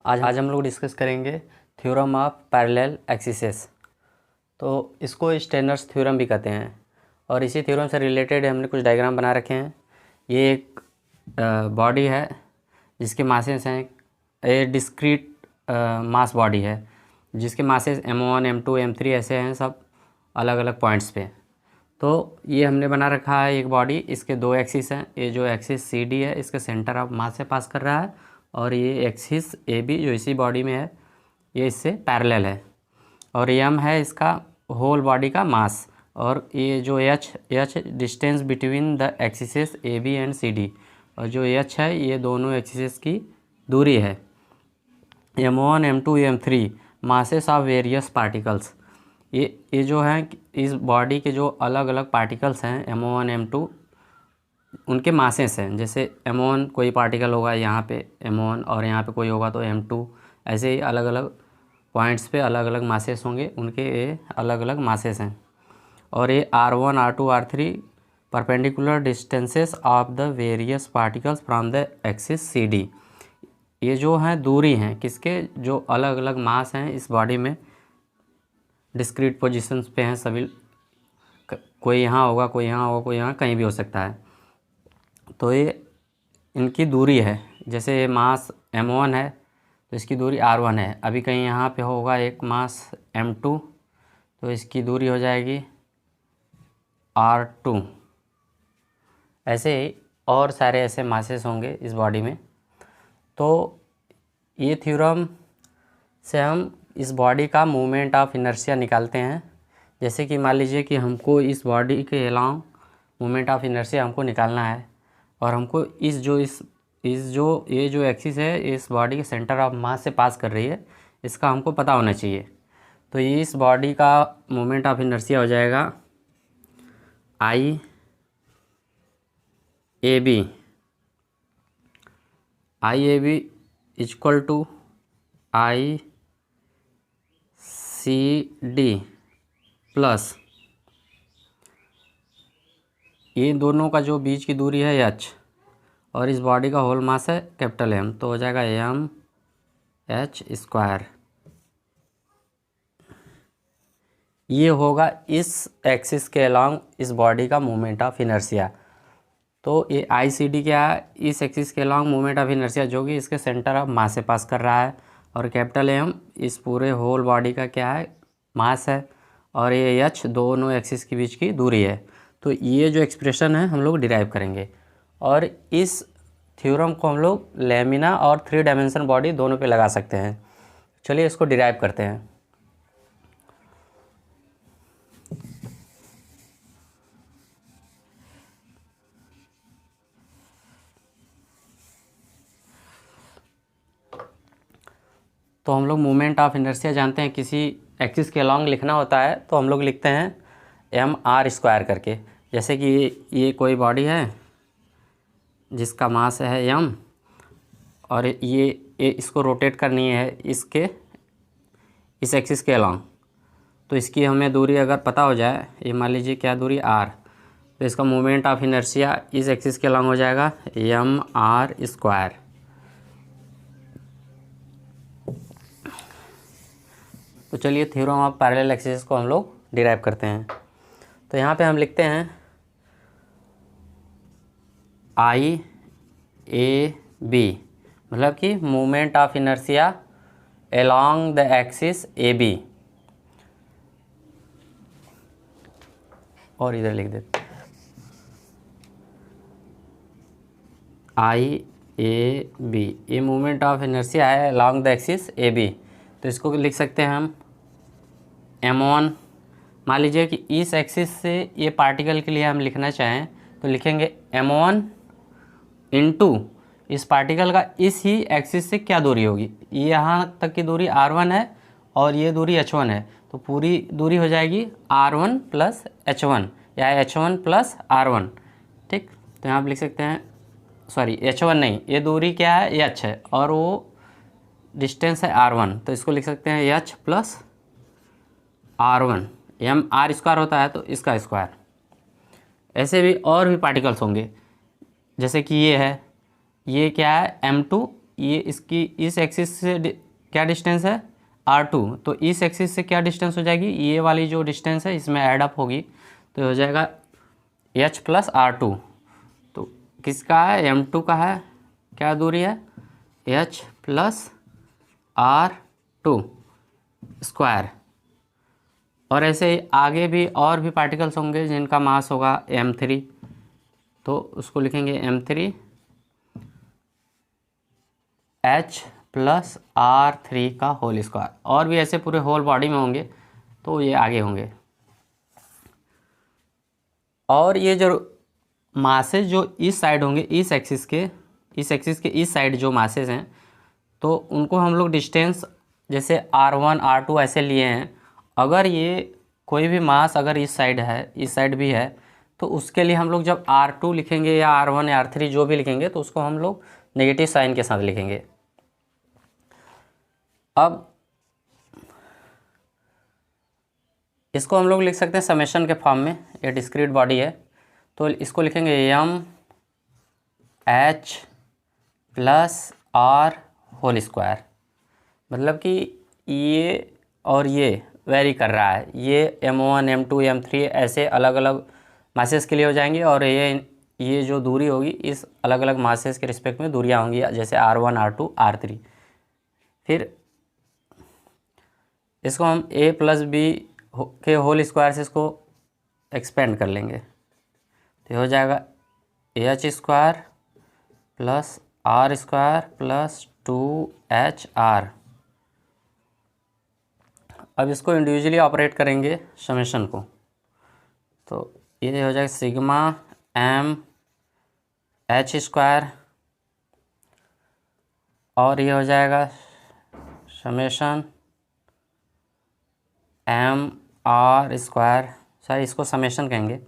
आज हम लोग डिस्कस करेंगे थ्योरम ऑफ पैरेलल एक्सिसेस। तो इसको स्टेनर्स थ्योरम भी कहते हैं और इसी थ्योरम से रिलेटेड हमने कुछ डायग्राम बना रखे हैं। ये एक बॉडी है जिसके मासेस हैं, ये डिस्क्रीट मास बॉडी है जिसके मासेस M1, M2, M3 ऐसे हैं, सब अलग अलग पॉइंट्स पे। तो ये हमने बना रखा है एक बॉडी, इसके दो एक्सिस हैं। ये जो एक्सिस CD है इसके सेंटर ऑफ मास से पास कर रहा है और ये एक्सिस AB जो इसी बॉडी में है ये इससे पैरेलल है और m है इसका होल बॉडी का मास और ये जो h distance between the axes AB and CD और जो h है ये दोनों एक्सिसेस की दूरी है। M1, M2, M3 masses of various particles. ये जो हैं इस बॉडी के जो अलग अलग पार्टिकल्स हैं M1, M2 उनके मासेस हैं। जैसे M1 कोई पार्टिकल होगा यहाँ पे M1 और यहाँ पे कोई होगा तो M2, ऐसे ही अलग अलग पॉइंट्स पे अलग अलग मासेस होंगे, उनके ये अलग अलग मासेस हैं। और ये R1, R2, R3 perpendicular distances of the various particles from the axis CD। ये जो हैं दूरी हैं किसके, जो अलग अलग मास हैं इस बॉडी में डिस्क्रीट पोजीशंस पे हैं सभी। कोई यहाँ होगा, कोई यहाँ होगा, कोई यहाँ कहीं भी हो सकता है। तो ये इनकी दूरी है। जैसे ये मास M1 है तो इसकी दूरी R1 है। अभी कहीं यहाँ पे होगा एक मास M2 तो इसकी दूरी हो जाएगी R2। ऐसे ही और सारे ऐसे मासेस होंगे इस बॉडी में। तो ये थ्योरम से हम इस बॉडी का मोमेंट ऑफ इनर्शिया निकालते हैं। जैसे कि मान लीजिए कि हमको इस बॉडी के अलावा मोमेंट ऑफ इनर्शिया हमको निकालना है और हमको ये जो एक्सिस है इस बॉडी के सेंटर ऑफ मास से पास कर रही है, इसका हमको पता होना चाहिए। तो ये इस बॉडी का मोमेंट ऑफ इनर्शिया हो जाएगा IAB equal to ICD plus ये दोनों का जो बीच की दूरी है h और इस बॉडी का होल मास है कैपिटल M, तो हो जाएगा mh²। ये होगा इस एक्सिस के अलॉन्ग इस बॉडी का मोमेंट ऑफ इनर्शिया। तो ये ICD क्या है, इस एक्सिस के अलॉन्ग मोमेंट ऑफ इनर्शिया जो कि इसके सेंटर ऑफ मास से पास कर रहा है और कैपिटल M इस पूरे होल बॉडी का क्या है, मास है और ये h दोनों एक्सिस के बीच की दूरी है। तो ये जो एक्सप्रेशन है हम लोग डिराइव करेंगे और इस थ्योरम को हम लोग लेमिना और 3 डायमेंशन बॉडी दोनों पे लगा सकते हैं। चलिए इसको डिराइव करते हैं। तो हम लोग मोमेंट ऑफ इनर्शिया जानते हैं, किसी एक्सिस के अलॉन्ग लिखना होता है तो हम लोग लिखते हैं mr² करके। जैसे कि ये कोई बॉडी है जिसका मास है m और ये इसको रोटेट करनी है इस एक्सिस के अलॉन्ग। तो इसकी हमें दूरी अगर पता हो जाए, ये मान लीजिए क्या दूरी r, तो इसका मोमेंट ऑफ इनर्शिया इस एक्सिस के अलॉन्ग हो जाएगा mr²। तो चलिए थ्योरम ऑफ पैरेलल एक्सिस को हम लोग डिराइव करते हैं। तो यहाँ पे हम लिखते हैं IAB मतलब कि moment of inertia along the axis AB। और इधर लिख देते IAB, ये मोमेंट ऑफ इनर्शिया है अलोंग द एक्सिस AB। तो इसको लिख सकते हैं हम M1। मान लीजिए कि इस एक्सिस से ये पार्टिकल के लिए हम लिखना चाहें तो लिखेंगे M1 इंटू इस पार्टिकल का इस ही एक्सिस से क्या दूरी होगी, ये यहाँ तक की दूरी R1 है और ये दूरी H1 है, तो पूरी दूरी हो जाएगी R1 प्लस H1 या H1 प्लस R1। ठीक, तो यहाँ आप लिख सकते हैं, सॉरी H1 नहीं, ये दूरी क्या है H है और वो डिस्टेंस है R1, तो इसको लिख सकते हैं H प्लस R1। mr² होता है तो इसका स्क्वायर। ऐसे भी और भी पार्टिकल्स होंगे, जैसे कि ये है, ये क्या है M2 ये इसकी इस एक्सिस से क्या डिस्टेंस है r2, तो इस एक्सिस से क्या डिस्टेंस हो जाएगी, ये वाली जो डिस्टेंस है इसमें ऐड अप होगी तो हो जाएगा h प्लस r2। तो किसका है, m2 का है, क्या दूरी है h प्लस r2 स्क्वायर। और ऐसे ही आगे भी और भी पार्टिकल्स होंगे जिनका मास होगा m3, तो उसको लिखेंगे m3 h प्लस r3 का होल स्क्वायर। और भी ऐसे पूरे होल बॉडी में होंगे तो ये आगे होंगे। और ये जो मासेस जो इस साइड होंगे, इस एक्सिस के इस साइड जो मासेस हैं, तो उनको हम लोग डिस्टेंस जैसे r1 r2 ऐसे लिए हैं। अगर ये कोई भी मास अगर इस साइड है, इस साइड भी है, तो उसके लिए हम लोग जब r2 लिखेंगे या r1 या r3 जो भी लिखेंगे तो उसको हम लोग नेगेटिव साइन के साथ लिखेंगे। अब इसको हम लोग लिख सकते हैं समेशन के फॉर्म में, ये डिस्क्रीट बॉडी है तो इसको लिखेंगे m h plus r whole square. मतलब कि ये और ये वेरी कर रहा है, ये m1 m2 m3 ऐसे अलग अलग मासेस के लिए हो जाएंगे और ये जो दूरी होगी इस अलग अलग मासेस के रिस्पेक्ट में दूरियां होंगी, जैसे r1 r2 r3। फिर इसको हम a प्लस बी के होल स्क्वायर से इसको एक्सपेंड कर लेंगे तो हो जाएगा h square plus r square plus 2hr। अब इसको इंडिविजुअली ऑपरेट करेंगे समेशन को, तो ये हो जाएगा सिग्मा m h स्क्वायर और ये हो जाएगा summation m r square, sir इसको समेशन कहेंगे।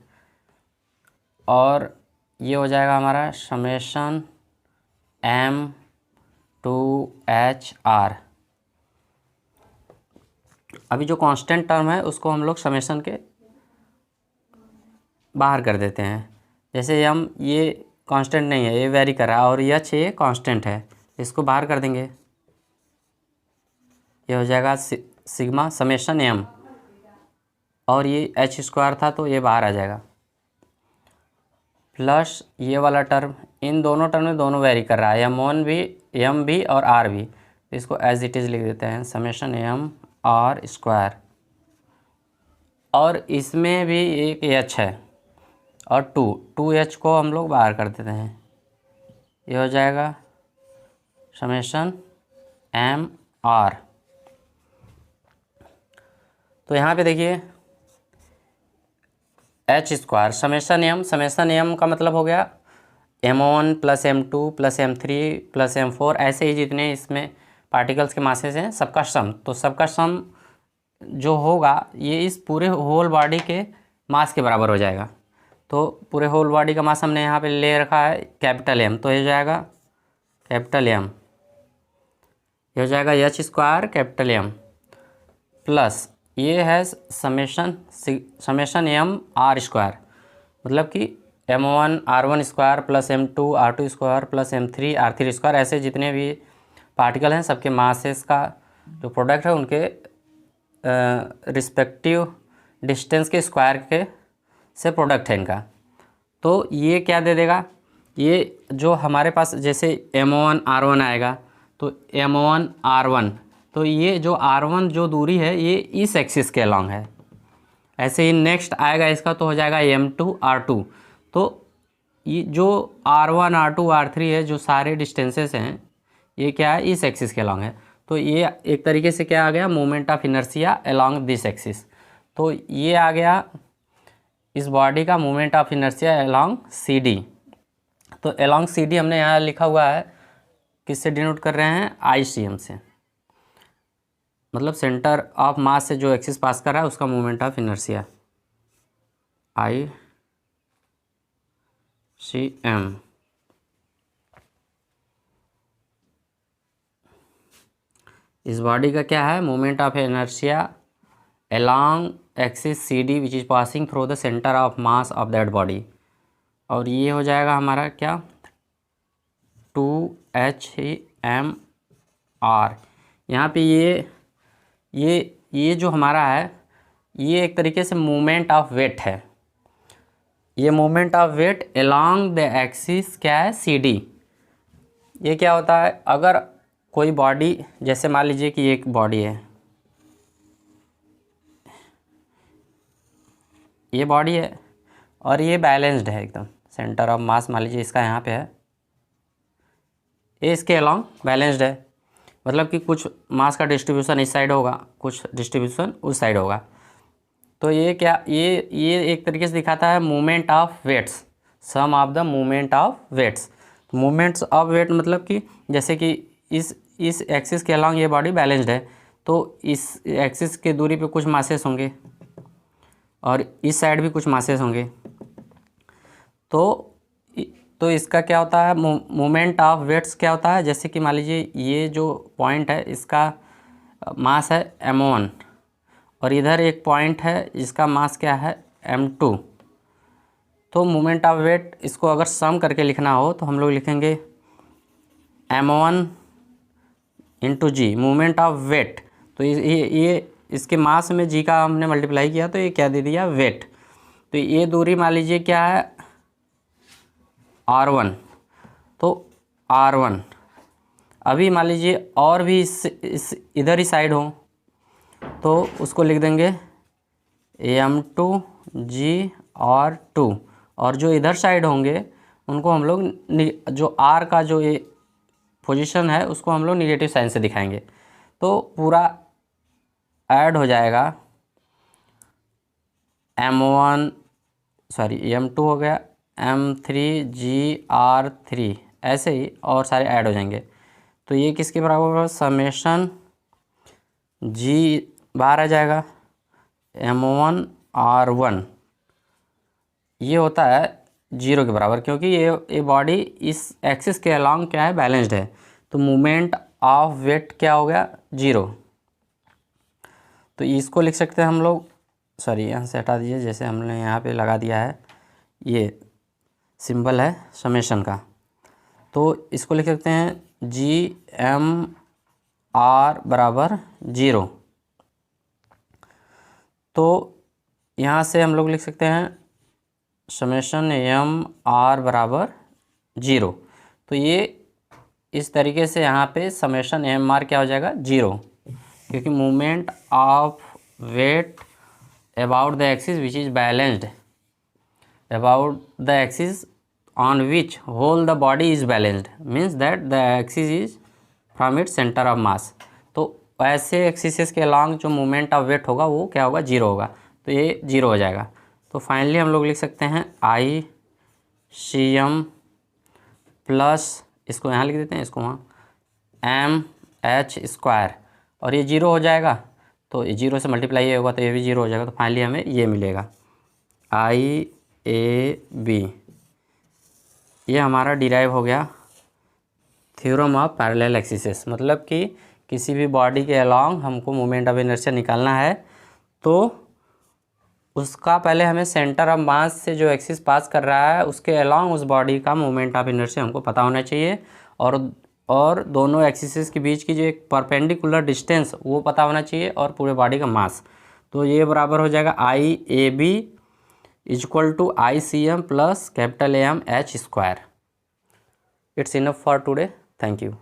और ये हो जाएगा हमारा समेशन m 2hr। अभी जो कांस्टेंट टर्म है उसको हम लोग समेशन के बाहर कर देते हैं। जैसे हम ये कांस्टेंट नहीं है, ये वेरी कर रहा है, और यह ये कांस्टेंट है, इसको बाहर कर देंगे। ये हो जाएगा सिग्मा समेशन m, और ये h स्क्वायर था तो ये बाहर आ जाएगा, प्लस ये वाला टर्म, इन दोनों टर्म में दोनों वेरी कर रहा है, m भी और r भी, इसको एज इट इज़ लिख देते हैं समेशन m r स्क्वायर। और इसमें भी एक h है और 2h को हम लोग बाहर कर देते हैं, ये हो जाएगा समेशन m r। तो यहाँ पे देखिए h स्क्वायर समेशन m का मतलब हो गया m1 plus m2 plus m3 plus m4, ऐसे ही जितने इसमें पार्टिकल्स के मासेस हैं सबका सम। तो सबका सम जो होगा ये इस पूरे होल बॉडी के मास के बराबर हो जाएगा। तो पूरे होल बॉडी का मास हमने यहाँ पे ले रखा है कैपिटल M, तो ये हो जाएगा कैपिटल M, ये हो जाएगा h square capital M plus ये है समेशन m r स्क्वायर, मतलब कि m1 r1 square plus m2 r2 square plus m3 r3 square, ऐसे जितने भी पार्टिकल हैं सबके मासेस का जो प्रोडक्ट है उनके रिस्पेक्टिव डिस्टेंस के स्क्वायर के से प्रोडक्ट है इनका। तो ये क्या दे देगा, ये जो हमारे पास जैसे m1 r1 आएगा तो m1 r1, तो ये जो r1 जो दूरी है ये इस एक्सिस के अलॉन्ग है। ऐसे ही नेक्स्ट आएगा इसका तो हो जाएगा m2 r2, तो ये जो r1 r2 r3 है जो सारे डिस्टेंसेस हैं ये क्या है, इस एक्सिस के अलॉन्ग है। तो ये एक तरीके से क्या आ गया, moment of inertia along this axis. तो ये आ गया इस बॉडी का moment of inertia along CD। तो अलोंग CD हमने यहाँ लिखा हुआ है, किससे डिनोट कर रहे हैं, ICM से, मतलब सेंटर ऑफ मास से जो एक्सिस पास कर रहा है उसका मोमेंट ऑफ इनर्शिया ICM। इस बॉडी का क्या है, moment of inertia along axis CD which is passing through the centre of mass of that body. और ये हो जाएगा हमारा क्या, 2h एम आर। यहाँ पे ये जो हमारा है ये एक तरीके से मोमेंट ऑफ वेट है। ये moment of weight along the axis क्या है, सी डी। ये क्या होता है, अगर कोई बॉडी, जैसे मान लीजिए कि एक बॉडी है, ये बॉडी है और ये बैलेंस्ड है एकदम, सेंटर ऑफ मास मान लीजिए इसका यहाँ पे है, ये इसके अलोंग बैलेंस्ड है, मतलब कि कुछ मास का डिस्ट्रीब्यूशन इस साइड होगा, कुछ डिस्ट्रीब्यूशन उस साइड होगा। तो ये क्या, ये एक तरीके से दिखाता है movement of weights, sum of the movement of weights. Movements of weight मतलब कि जैसे कि इस एक्सिस के अलोंग ये बॉडी बैलेंस्ड है, तो इस एक्सिस के दूरी पे कुछ मासेस होंगे और इस साइड भी कुछ मासेस होंगे। तो इसका क्या होता है, मोमेंट ऑफ वेट्स क्या होता है, जैसे कि मान लीजिए ये जो पॉइंट है इसका मास है m1 और इधर एक पॉइंट है इसका मास क्या है m2। तो मोमेंट ऑफ वेट इसको अगर सम करके लिखना हो तो हम लोग लिखेंगे m1 into G, moment of weight. तो ये इसके मास में जी का हमने मल्टीप्लाई किया तो ये क्या दे दिया, वेट। तो ये दूरी मान लीजिए क्या है r1, तो r1। अभी मान लीजिए और भी इस इधर ही साइड हो तो उसको लिख देंगे m2 g r2, और जो इधर साइड होंगे उनको हम लोग जो r का जो ये पोजीशन है उसको हम लोग निगेटिव साइन से दिखाएंगे। तो पूरा ऐड हो जाएगा m2 हो गया, m3 gr3, ऐसे ही और सारे ऐड हो जाएंगे। तो ये किसके बराबर होगा, समेशन g बाहर आ जाएगा m1 r1, ये होता है 0 के बराबर, क्योंकि ये बॉडी इस एक्सिस के अलोंग क्या है, बैलेंस्ड है। तो मोमेंट ऑफ वेट क्या हो गया, 0। तो इसको लिख सकते हैं हम लोग, सॉरी यहाँ से हटा दीजिए, जैसे हमने यहाँ पे लगा दिया है ये सिंबल है समेशन का, तो इसको लिख सकते हैं जी एम आर बराबर 0। तो यहाँ से हम लोग लिख सकते हैं समेशन एम आर बराबर 0। तो ये इस तरीके से यहाँ पे समेशन एम आर क्या हो जाएगा, 0, क्योंकि movement of weight about the axis which is balanced, about the axis on which whole the body is balanced means that the axis is from its center of mass। तो ऐसे axis के along जो moment of wait होगा वो क्या होगा, 0 होगा। तो ये 0 हो जाएगा। तो फाइनली हम लोग लिख सकते हैं आई सी एम प्लस, इसको यहाँ लिख देते हैं, इसको वहाँ एम एच स्क्वायर, और ये 0 हो जाएगा। तो ये 0 से मल्टीप्लाई होगा तो ये भी 0 हो जाएगा। तो फाइनली हमें ये मिलेगा आई ए बी। ये हमारा डिराइव हो गया थ्योरम ऑफ पैरेलल एक्सिसेस, मतलब कि किसी भी बॉडी के अलॉन्ग हमको मोमेंट ऑफ इनर्शिया निकालना है तो उसका पहले हमें सेंटर ऑफ मास से जो एक्सिस पास कर रहा है उसके अलॉन्ग उस बॉडी का मोमेंट ऑफ इनर्शिया हमको पता होना चाहिए, और दोनों एक्सिसेस के बीच की जो एक परपेंडिकुलर डिस्टेंस वो पता होना चाहिए, और पूरे बॉडी का मास। तो ये बराबर हो जाएगा I A B equal to I C M plus capital M H square. It's enough for today. Thank you.